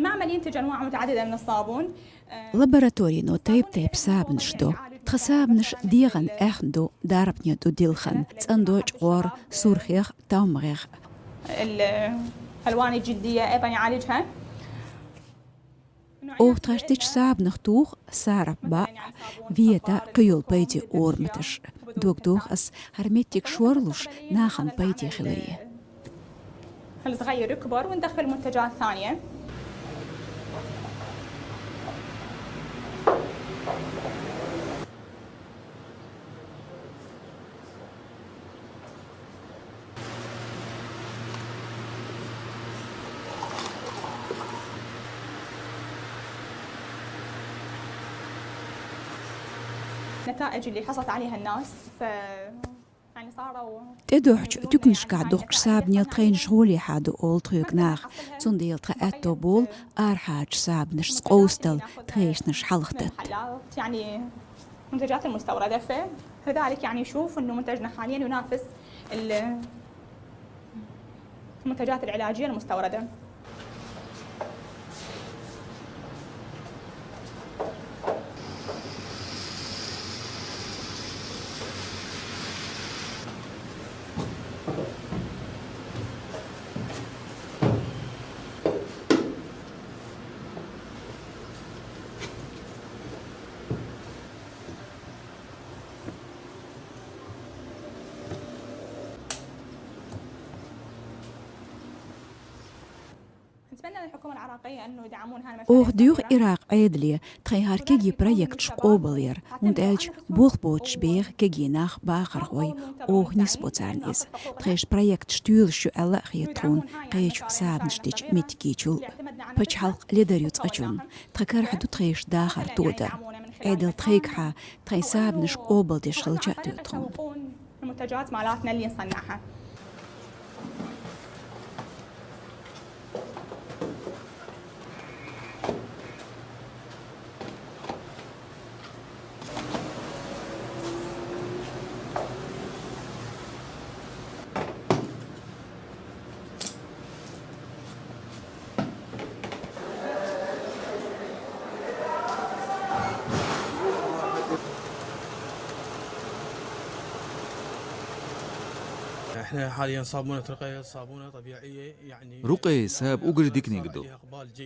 المعمل ينتج أنواع متعددة من الصابون. لابراتورينو تيب سابنشدو تخسابنش ديغن اخندو داربنيو دو ديلخن تندوج غور سورخيخ تاومغيخ الألوان الجلدية أيضا يعالجها. او ترشتش ساب نختوخ سارب با فيتا قيول بيتي اورمتش دوخ اس هرميتك شورلوش ناخن بيتي خلريه الصغير يكبر وندخل منتجات ثانية. النتائج اللي حصلت عليها الناس يعني صاروا تدوح تكنش قاعدوك ساب نيل ترين شغولي حادو اول تريك ناخ تنديل تقاتو بول ارحاج ساب نش سقوستل تريش نش حلختت يعني منتجات المستوردة. فذلك يعني يشوف انه منتجنا حاليا ينافس المنتجات العلاجية المستوردة. نتمنى الحكومة العراقية انه يدعمون اوه ديوغ عراق عيدلية تخيهار كيجي برايكت شقوبلير وندالج بوخ بوتش بيغ كيجي ناخ باخر غوي اوه نسبو تارنيز تخيش برايكت شتول شو ألا خيطون قيش ساب نشتيج ميتكيجول بچ حلق ليدر يتقجون تخكار حدو تخيش داخر تودر عيدل تخيكحا تخي ساب نش قوبل دي شغلجة دوتون المنتجات مالاتنا اللي نصنعها. احنا حاليا صابونه رقيه صابونه طبيعيه يعني رقي ساب أجر ديكني قدو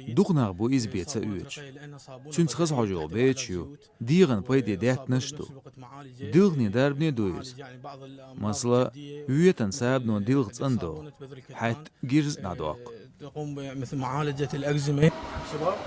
دقنا بو إز بيت سأويش سنت خز حجو بيتشيو ديغن بيدي ديت نشدو ديغني داربني دويز مثلا ويتن ساب نو ديغت اندو حيث جيرز نادواق تقوم مثل معالجه الاكزيما. شباب